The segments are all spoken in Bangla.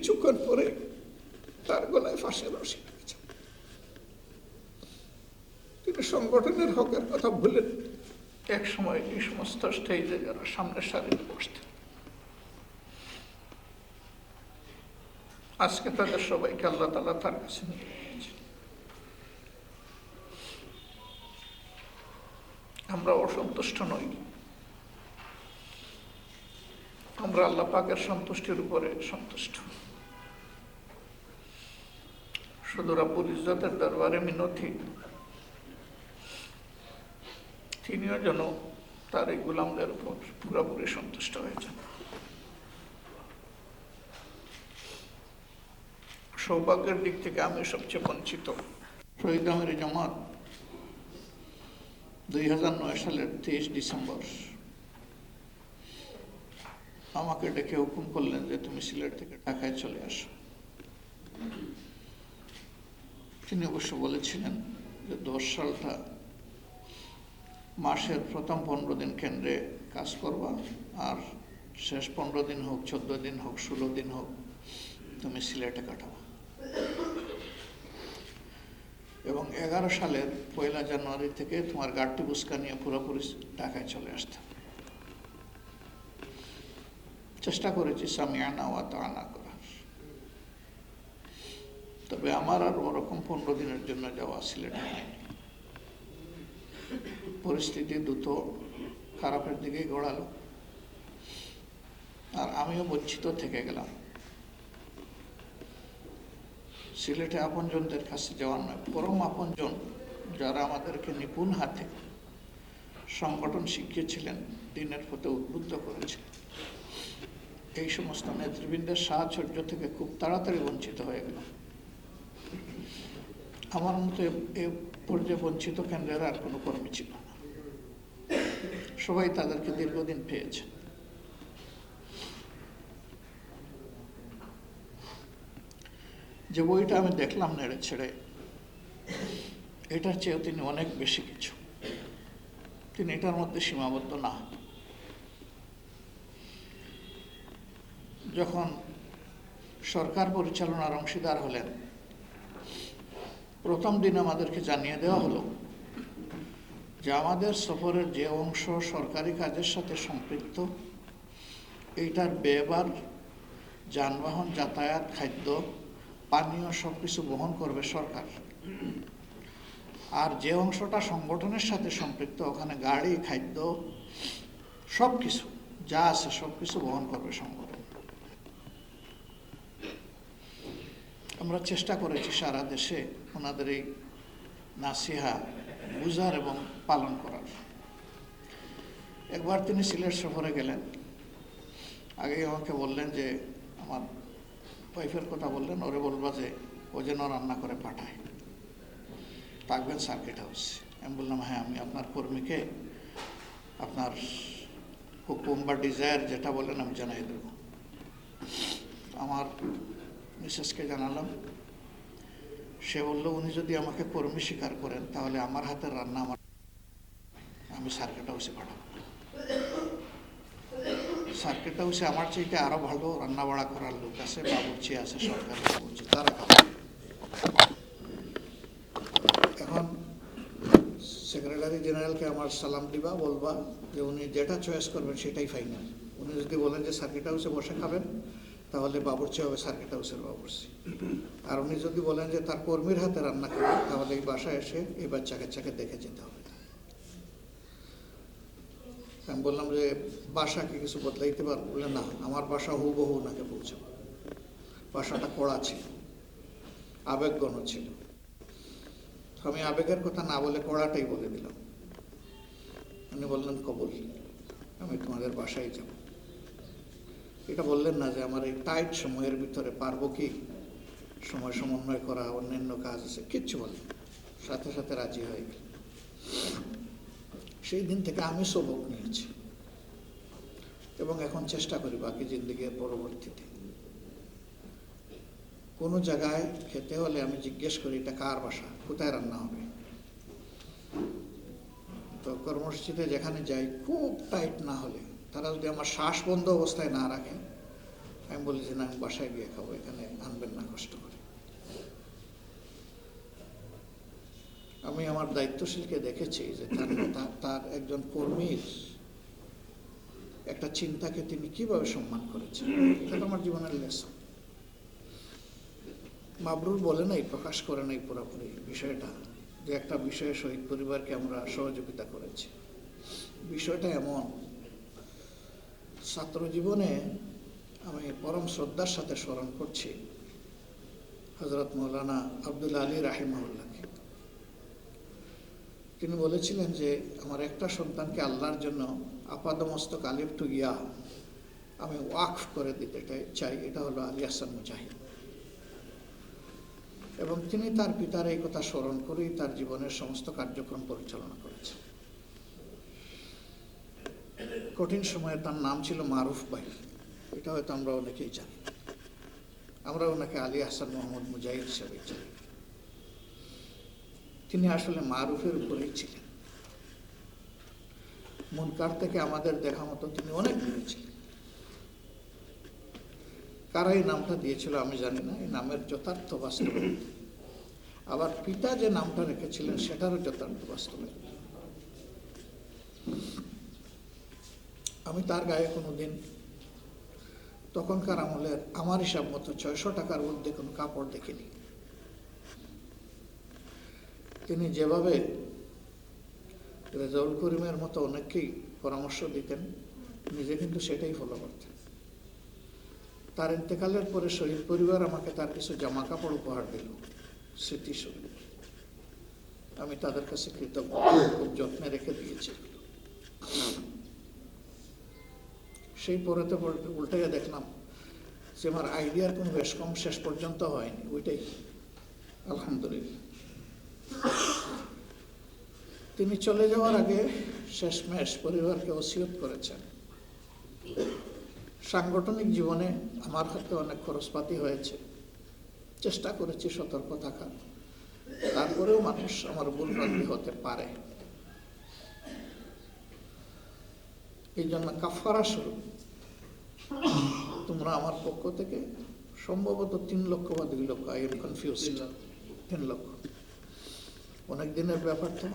কিছুক্ষণ পরে তার গলায় ফাঁসের রশি লেগেছে। তিনি সংগঠনের হকের কথা ভুলেন এক সময় এই সমস্ত স্টেজে যারা সামনের সারিতে বসতেন, আজকে তাদের সবাইকে আল্লাহ তাআলা তার কাছে নিয়ে গিয়েছে। আমরা অসন্তুষ্ট নই, আমরা আল্লাহ পাকের সন্তুষ্টির উপরে সন্তুষ্ট। শুধু রাব্বুল ইজ্জতের দরবারে মিনতি, তিনিও যেন তার এই গোলামদের উপর পুরোপুরি সন্তুষ্ট হয়েছেন। সৌভাগ্যের দিক থেকে আমি সবচেয়ে বঞ্চিত। শহীদ আমির জামাত 2009 সালের 23 ডিসেম্বর আমাকে ডেকে হুকুম করলেন যে তুমি সিলেট থেকে ঢাকায় চলে আসো। তিনি অবশ্য বলেছিলেন যে 10 সালটা মাসের প্রথম 15 দিন কেন্দ্রে কাজ করবা, আর শেষ 15 দিন হোক, 14 দিন হোক, 16 দিন হোক, তুমি সিলেটে কাটাবা। এবং 11 সালের 1 জানুয়ারি থেকে তোমার গাড়ি বুস্কা নিয়ে পুরোপুরি ঢাকায় চলে আসতে। চেষ্টা করেছি সামিয়ানা ওয়া তাআনা করার, তবে আমার আর ওরকম 15 দিনের জন্য যাওয়া সিলেটে হয়নি। পরিস্থিতি দ্রুত খারাপের দিকে গড়ালো, আর আমিও বঞ্চিত থেকে গেলাম। সিলেটে আপনজনদের কাছে যাওয়ার নয়, পরম আপনজন যারা আমাদেরকে নিপুণ হাতে সংগঠন শিখিয়েছিলেন, দিনের পথে উদ্বুদ্ধ করেছিলেন, এই সমস্ত নেতৃবৃন্দের সাহচর্য থেকে খুব তাড়াতাড়ি বঞ্চিত হয়ে গেলাম। আমার মতো এ পর্যায়ে বঞ্চিত কেন্দ্রের আর কোনো কর্মী ছিল না, সবাই তাদেরকে দীর্ঘদিন পেয়েছে। যে বইটা আমি দেখলাম নেড়ে ছেড়ে, এটার চেয়েও তিনি অনেক বেশি কিছু। তিনি এটার মধ্যে সীমাবদ্ধ না। যখন সরকার পরিচালনার অংশীদার হলেন, প্রথম দিন আমাদেরকে জানিয়ে দেওয়া হলো যে আমাদের সফরের যে অংশ সরকারি কাজের সাথে সম্পৃক্ত, এইটার ব্যয়ভার, যানবাহন, যাতায়াত, খাদ্য, পানীয় সব কিছু বহন করবে সরকার। আর যে অংশটা সংগঠনের সাথে সম্পৃক্ত, ওখানে গাড়ি, খাদ্য, সব কিছু যা আছে সব কিছু বহন করবে সংগঠন। আমরা চেষ্টা করেছি সারা দেশে ওনাদের এই নাসিহা বুঝার এবং পালন করার। একবার তিনি সিলেট সফরে গেলেন, আগে আমাকে বললেন যে আমার ওয়াইফের কথা বললেন, ওরে বলবা যে ও যেন রান্না করে পাঠায়, থাকবেন সার্কিট হাউস। আমি বললাম হ্যাঁ, আমি আপনার কর্মীকে আপনার হুকুম বা ডিজায়ার যেটা বলেন আমি জানাই দেব। আমার মিসেসকে জানালাম, সে বলল উনি যদি আমাকে কর্মী স্বীকার করেন তাহলে আমার হাতের রান্না আমি সার্কিট হাউসে পাঠাবো। সার্কিট হাউসে আমার চাইতে আরো ভালো রান্না বাড়া করার লোক আছে, বাবুর্চি আছে, সরকারি বাবুর্চি, তারা খাবে। এখন সেক্রেটারি জেনারেলকে আমার সালাম দিবা, বলবা যে উনি যেটা চয়েস করবেন সেটাই ফাইনাল। উনি যদি বলেন যে সার্কিট হাউসে বসে খাবেন, তাহলে বাবুর্চি হবে সার্কিট হাউসের বাবুর্চি। আর উনি যদি বলেন যে তার কর্মীর হাতে রান্না খাবেন, তাহলে এই বাসায় এসে এই বাচ্চাকে দেখে যেতে হবে। আমি বললাম যে বাসা কি কিছু বদলাইতে পারবো? বলে না, আমার বাসা হুবহু ওনাকে বলছে। বাসাটা কড়া ছিল, আবেগঘন ছিল। আমি আবেগের কথা না বলে কড়াটাই বলে দিলাম। উনি বললেন কবুল, আমি তোমাদের বাসায় যাব। এটা বললেন না যে আমার এই টাইট সময়ের ভিতরে পারবো কি সময় সমন্বয় করা, অন্যান্য কাজ আছে, কিচ্ছু বলেন, সাথে সাথে রাজি হয়ে গেল। সেই দিন থেকে আমি সবক নিয়েছি এবং এখন চেষ্টা করি বাকি জিন্দেগির পরবর্তীতে কোনো জায়গায় খেতে হলে আমি জিজ্ঞেস করি এটা কার বাসা, কোথায় রান্না হবে। তো কর্মসূচিতে যেখানে যাই, খুব টাইট না হলে, তারা যদি আমার শ্বাস বন্ধ অবস্থায় না রাখে, আমি বলি যে না, আমি বাসায় গিয়ে খাবো, এখানে আনবেন না কষ্ট করে। আমি আমার দায়িত্বশীলকে দেখেছি যে তার একজন কর্মীর একটা চিন্তাকে তিনি কিভাবে সম্মান করেছেন। এটা আমার জীবনের লেসন। মাবরুর বলে নাই, প্রকাশ করে নাই পুরোপুরি বিষয়টা, যে একটা বিষয়ে শহীদ পরিবারকে আমরা সহযোগিতা করেছি। বিষয়টা এমন, ছাত্র জীবনে আমি পরম শ্রদ্ধার সাথে স্মরণ করছি হযরত মৌলানা আব্দুল আলী রাহিমাহুল্লাহকে। তিনি বলেছিলেন যে আমার একটা সন্তানকে আল্লাহর জন্য আপাদমস্তক আলিফ টু ইয়া আমি ওয়াকফ করে দিতে চাই, এটা হলো আলী হাসান মুজাহিদ। এবং তিনি তার পিতার এই কথা স্মরণ করেই তার জীবনের সমস্ত কার্যক্রম পরিচালনা করেছেন। কঠিন সময়ে তার নাম ছিল মারুফ ভাই, এটা হয়তো আমরা অনেকেই জানি। আমরা ওনাকে আলী হাসান মোহাম্মদ মুজাহিদ হিসেবে জানি। তিনি আসলে মারুফের উপরেই ছিলেন। মুনকার থেকে আমাদের দেখা মতো তিনি অনেক দূরে ছিলেন। কারা এই নামটা দিয়েছিল আমি জানি না, এই নামের যথার্থ বাস্তবায়ন, আবার পিতা যে নামটা রেখেছিলেন সেটারও যথার্থ বাস্তবায়ন। আমি তার গায়ে কোনোদিন তখনকার আমলের আমার হিসাব মতো 600 টাকার মধ্যে কোনো কাপড় দেখিনি। তিনি যেভাবে রেজাউল করিমের মতো অনেককেই পরামর্শ দিতেন, নিজে কিন্তু সেটাই ফলো করতেন। তার ইন্তেকালের পরে শহীদ পরিবার আমাকে তার কিছু জামা কাপড় উপহার দিল স্মৃতিস্বরূপ। আমি তাদের কাছে কৃতজ্ঞ, খুব যত্নে রেখে দিয়েছি। সেই পরেতে উল্টে দেখলাম যে আমার আইডিয়ার কোনো বেশ কম শেষ পর্যন্ত হয়নি, ওইটাই আলহামদুলিল্লাহ। তিনি চলে যাওয়ার আগে শেষমেশ পরিবারকে ওসিয়ত করেছেন, সাংগঠনিক জীবনে আমার হাতে অনেক খরচপাতি হয়েছে, চেষ্টা করেছি সতর্ক থাকার, তারপরেও মানুষ আমার ভুলভ্রান্তি হতে পারে। এই জন্য কাফারা স্বরূপ তোমরা আমার পক্ষ থেকে সম্ভবত 3 লক্ষ বা 2 লক্ষ, আই এম কনফিউজ, 3 লক্ষ, অনেক দিনের ব্যাপার তো,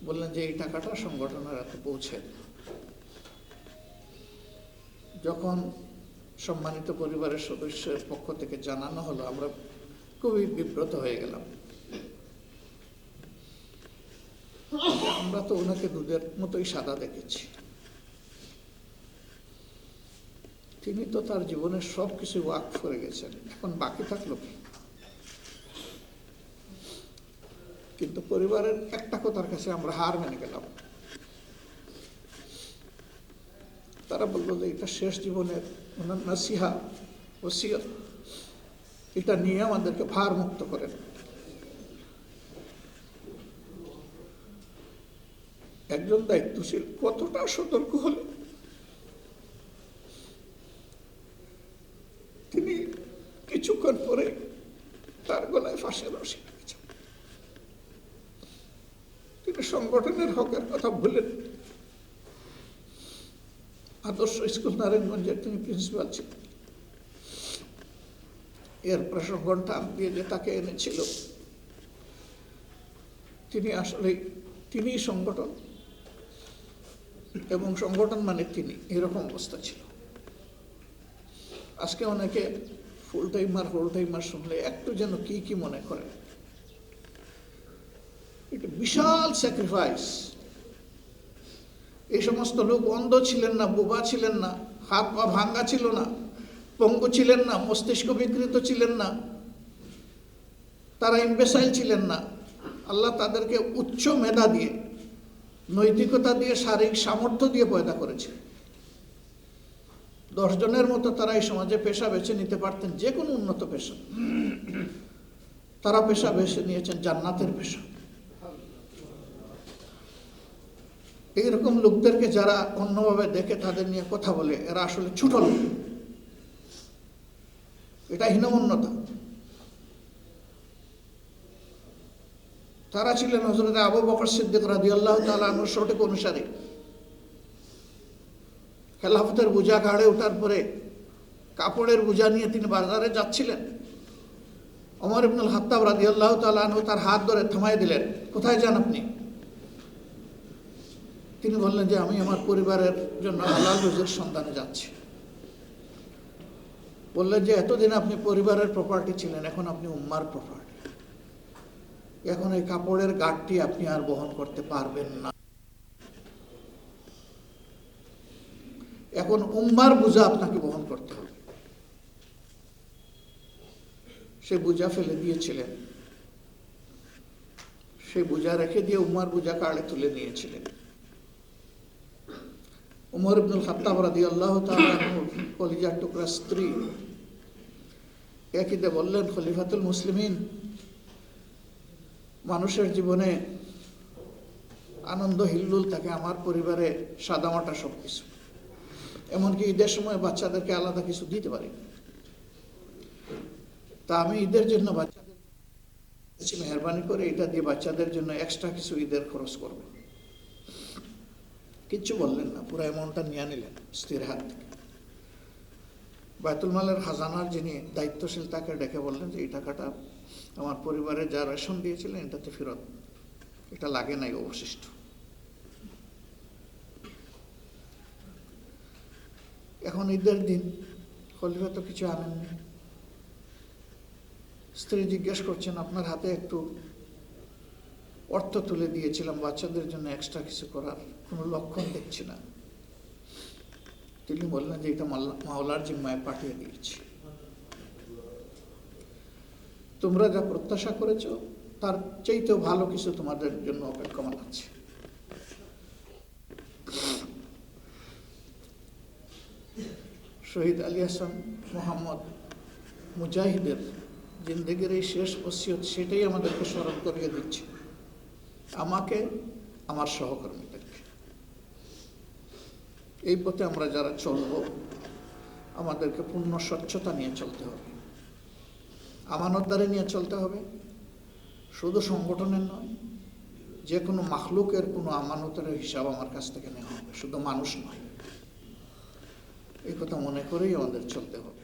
বললেন যে এই টাকাটা সংগঠনের হাতে পৌঁছে। যখন সম্মানিত পরিবারের সদস্যের পক্ষ থেকে জানানো হলো, আমরা খুবই বিব্রত হয়ে গেলাম। আমরা তো ওনাকে দুধের মতোই সাদা দেখেছি, তিনি তো তার জীবনের সব কিছু ওয়াকফ করে গেছেন, এখন বাকি থাকলো কি? কিন্তু পরিবারের একটা কথার কাছে আমরা হার মেনে গেলাম। তারা বললো যে এটা শেষ জীবনের ওনার নসিহা, ওসিয়ত, এটা নিয়ে আমাদেরকে ভার মুক্ত করেন। একজন দায়িত্বশীল কতটা সতর্ক হলে তিনি কিছুক্ষণ পরে তার গলায় ফাঁসের রশি লেগেছে। তিনি সংগঠনের হকের কথা বললেন। আদর্শ স্কুল নারায়ণগঞ্জের তিনি প্রিন্সিপাল ছিলেন। এর প্রসঙ্গন টান দিয়ে যে তাকে এনেছিল, তিনি আসলে তিনিই সংগঠন, এবং সংগঠন মানে তিনি, এরকম অবস্থা ছিল। আজকে অনেকে ফুল টাইমার শুনলে একটু যেন কি মনে করে। এটা বিশাল স্যাক্রিফাইস। এই সমস্ত লোক অন্ধ ছিলেন না, বোবা ছিলেন না, হাত পা ভাঙ্গা ছিল না, পঙ্গু ছিলেন না, মস্তিষ্ক বিকৃত ছিলেন না, তারা ইম্বেসাইল ছিলেন না। আল্লাহ তাদেরকে উচ্চ মেধা দিয়ে, নৈতিকতা দিয়ে, শারীরিক সামর্থ্য দিয়ে পয়দা করেছে। 10 জনের মতো তারা এই সমাজে পেশা বেছে নিতে পারতেন, যে কোনো উন্নত পেশা। তারা পেশা বেছে নিয়েছেন জান্নাতের পেশা। এইরকম লোকদেরকে যারা অন্যভাবে দেখে তাদের নিয়ে কথা বলে, এরা আসলে ছোট লোক, এটা হীনমন্যতা। তারা ছিলেন হযরত আবু বকর সিদ্দিক রাদিয়াল্লাহু তাআলা আনহুর সঠিক অনুসারী। খেলাফতের বোঝা ঘাড়ে ওঠার পরে কাপড়ের বোঝা নিয়ে তিনি বাজারে যাচ্ছিলেন। ওমর ইবনুল খাত্তাব রাদিয়াল্লাহু তাআলা আনহু তার হাত ধরে থামায় দিলেন, কোথায় যান আপনি? তিনি বললেন যে আমি আমার পরিবারের জন্য হালাল রুজির সন্ধানে যাচ্ছি। বললেন যে এতদিন আপনি পরিবারের প্রপার্টি ছিলেন, এখন আপনি উম্মার প্রপার্টি। এখন এই কাপড়ের গাঁটটি আপনি আর বহন করতে পারবেন না। এখন উম্মার বোঝা আপনাকে বহন করতে হবে। সে বোঝা ফেলে দিয়েছিলেন, সেই বোঝা রেখে দিয়ে উম্মার বোঝা কাড়ে তুলে নিয়েছিলেন। উমর ইবনুল খাত্তাব রাদিয়াল্লাহু তাআলা আনহুর কলিজার টুকরা স্ত্রী একইদে বললেন, খলিফাতুল মুসলিমিন, মানুষের জীবনে আনন্দ হিল্লুল থাকে, আমার পরিবারে সাদামাটা সব কিছু, এমনকি ঈদের সময় বাচ্চাদেরকে আলাদা কিছু দিতে পারি। তা আমি ঈদের জন্য বাচ্চাদের মেহরবানি করে এটা দিয়ে বাচ্চাদের জন্য এক্সট্রা কিছু ঈদের খরচ করব। কিচ্ছু বললেন না, পুরো অ্যামাউন্টটা নিয়ে নিলেন স্ত্রীর হাত থেকে। বায়তুল মালের খাজানার যিনি দায়িত্বশীল তাকে ডেকে বললেন যে এই টাকাটা আমার পরিবারে যা রেশন দিয়েছিলেন এটাতে ফেরত, এটা লাগে নাই অবশিষ্ট। এখন ঈদের দিন খলিফা তো কিছু আনেননি। স্ত্রী জিজ্ঞেস করছেন, আপনার হাতে একটু অর্থ তুলে দিয়েছিলাম বাচ্চাদের জন্য এক্সট্রা কিছু করার, কোনো লক্ষণ দেখছি না। তিনি বললেন যে এটা মাওলার জিম্মায় পাঠিয়ে দিয়েছি, তোমরা যা প্রত্যাশা করেছ তার চাইতেও ভালো কিছু তোমাদের জন্য অপেক্ষমান আছে। শহীদ আলী হাসান মোহাম্মদ মুজাহিদের জিন্দেগির এই শেষ ওসিয়ত সেটাই আমাদেরকে স্মরণ করিয়ে দিচ্ছে, আমাকে, আমার সহকর্মীদেরকে। এই পথে আমরা যারা চলব আমাদেরকে পূর্ণ স্বচ্ছতা নিয়ে চলতে হবে, আমানতদারি নিয়ে চলতে হবে। শুধু সংগঠনের নয়, যে কোনো মাখলুকের কোনো আমানতের হিসাব আমার কাছ থেকে নেওয়া হবে, শুধু মানুষ নয়। এই কথা মনে করেই আমাদের চলতে হবে।